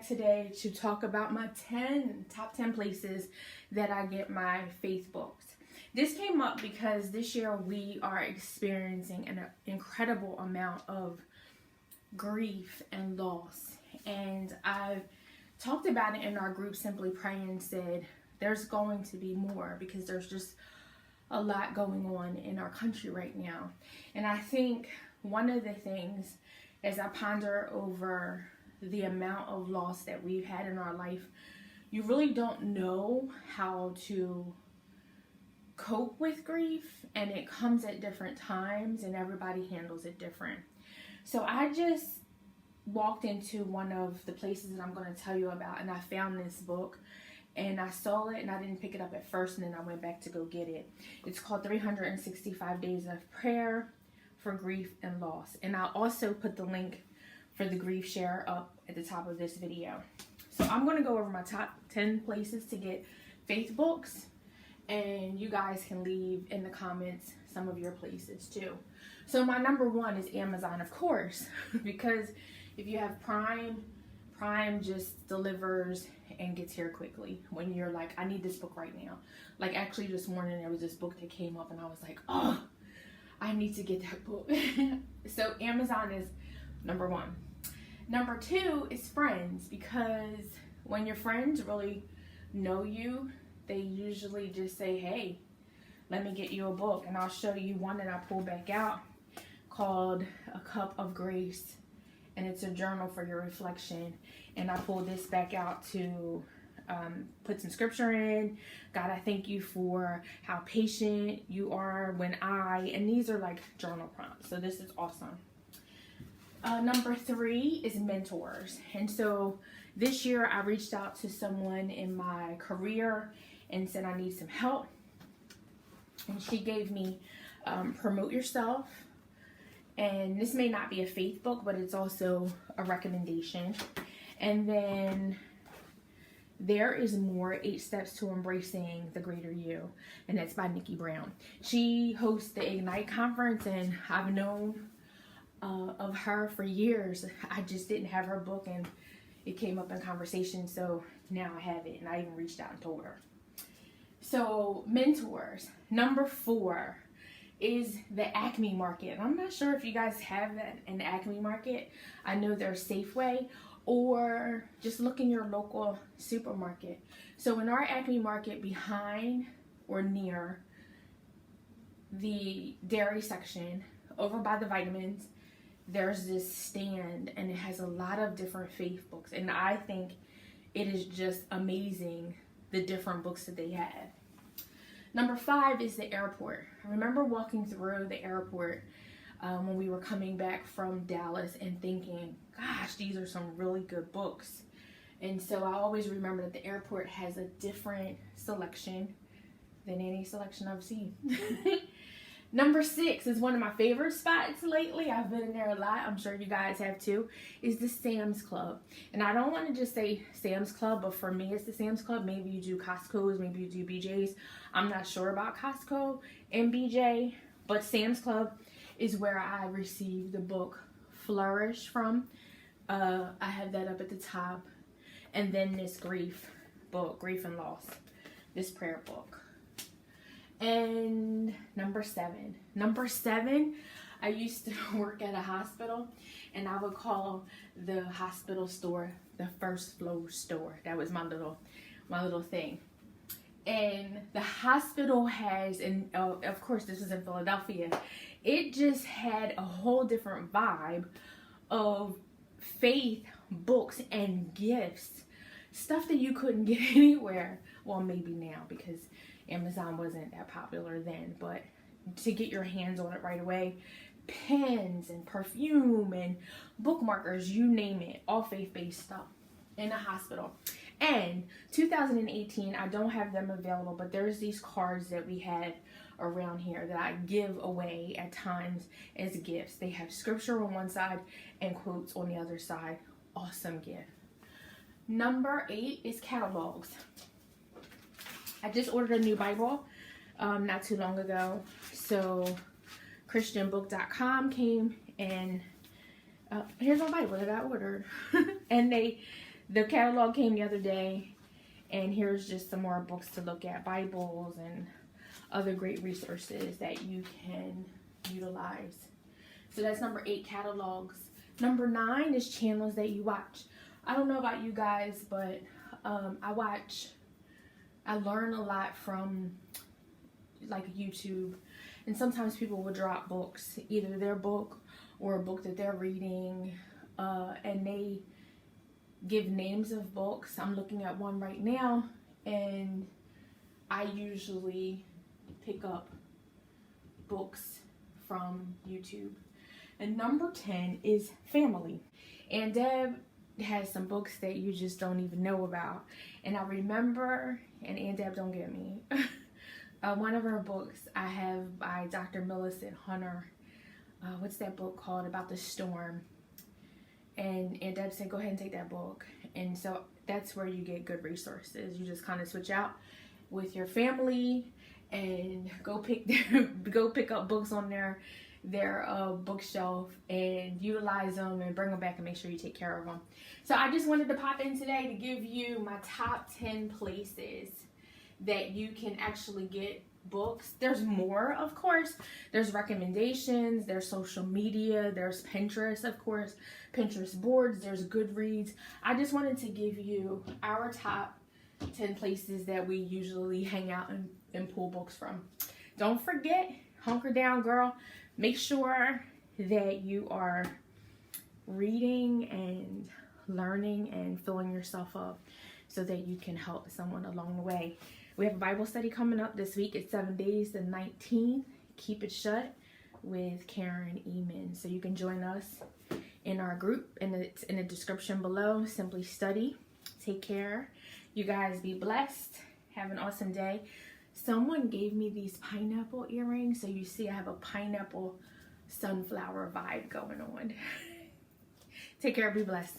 Today to talk about my top 10 places that I get my faith books. This came up because this year we are experiencing an incredible amount of grief and loss, and I've talked about it in our group Simply Praying and said there's going to be more because there's just a lot going on in our country right now. And I think one of the things as I ponder over the amount of loss that we've had in our life, you really don't know how to cope with grief, and it comes at different times and everybody handles it different. So I just walked into one of the places that I'm going to tell you about, and I found this book and I saw it and I didn't pick it up at first, and then I went back to go get it. It's called 365 Days of Prayer for Grief and Loss, and I'll also put the link for the grief share up at the top of this video. So I'm going to go over my top 10 places to get faith books, and you guys can leave in the comments some of your places too. So my number one is Amazon, of course, because if you have Prime just delivers and gets here quickly when you're like, I need this book right now. Like actually this morning there was this book that came up and I was like, oh, I need to get that book. So Amazon is number one. Number two is friends, because when your friends really know you, they usually just say, hey, let me get you a book. And I'll show you one that I pulled back out called A Cup of Grace, and it's a journal for your reflection. And I pulled this back out to put some scripture in. God, I thank you for how patient you are and these are like journal prompts. So this is awesome. Number three is mentors. And so this year I reached out to someone in my career and said I need some help. And she gave me Promote Yourself. And this may not be a faith book, but it's also a recommendation. And then There Is More, 8 Steps to Embracing the Greater You. And that's by Nikki Brown. She hosts the Ignite conference, and I've known of her for years. I just didn't have her book, and it came up in conversation, so now I have it, and I even reached out and told her. So mentors. Number 4 is the Acme Market. I'm not sure if you guys have that in the Acme Market. I know there's Safeway, or just look in your local supermarket. So in our Acme Market, behind or near the dairy section, over by the vitamins, there's this stand, and it has a lot of different faith books, and I think it is just amazing the different books that they have. Number 5 is the airport. I remember walking through the airport when we were coming back from Dallas and thinking, gosh, these are some really good books. And so I always remember that the airport has a different selection than any selection I've seen. Number 6 is one of my favorite spots lately. I've been in there a lot. I'm sure you guys have too. Is the Sam's Club. And I don't want to just say Sam's Club, but for me it's the Sam's Club. Maybe you do Costco's, maybe you do BJ's. I'm not sure about Costco and BJ, but Sam's Club is where I received the book Flourish from. I have that up at the top. And then this grief book, Grief and Loss, this prayer book. And number 7, I used to work at a hospital, and I would call the hospital store the first floor store. That was my little thing. And the hospital has, and of course this was in Philadelphia, it just had a whole different vibe of faith books and gifts, stuff that you couldn't get anywhere. Well, maybe now, because Amazon wasn't that popular then, but to get your hands on it right away, pens and perfume and bookmarkers, you name it, all faith-based stuff in a hospital. And 2018, I don't have them available, but there's these cards that we had around here that I give away at times as gifts. They have scripture on one side and quotes on the other side. Awesome gift. Number 8 is catalogs. I just ordered a new Bible not too long ago. So christianbook.com came and here's my Bible that I ordered. And the catalog came the other day, and here's just some more books to look at, Bibles and other great resources that you can utilize. So that's number 8, catalogs. Number 9 is channels that you watch. I don't know about you guys, but I learn a lot from like YouTube, and sometimes people will drop books, either their book or a book that they're reading, and they give names of books. I'm looking at one right now, and I usually pick up books from YouTube. And number 10 is family. And Deb has some books that you just don't even know about. And I remember, and Aunt Deb don't get me, one of her books I have by Dr. Millicent Hunter. What's that book called? About the storm. And Aunt Deb said, go ahead and take that book. And so that's where you get good resources. You just kind of switch out with your family and go pick up books on their bookshelf and utilize them and bring them back and make sure you take care of them. So I just wanted to pop in today to give you my top 10 places that you can actually get books. There's more, of course. There's recommendations, there's social media, there's Pinterest, of course, Pinterest boards, there's Goodreads. I just wanted to give you our top 10 places that we usually hang out and pull books from. Don't forget, hunker down, girl. Make sure that you are reading and learning and filling yourself up so that you can help someone along the way. We have a Bible study coming up this week. It's 7 days, the 19th. Keep It Shut with Karen Eman. So you can join us in our group, and it's in the description below. Simply study. Take care. You guys be blessed. Have an awesome day. Someone gave me these pineapple earrings, so you see I have a pineapple sunflower vibe going on. Take care. Be blessed.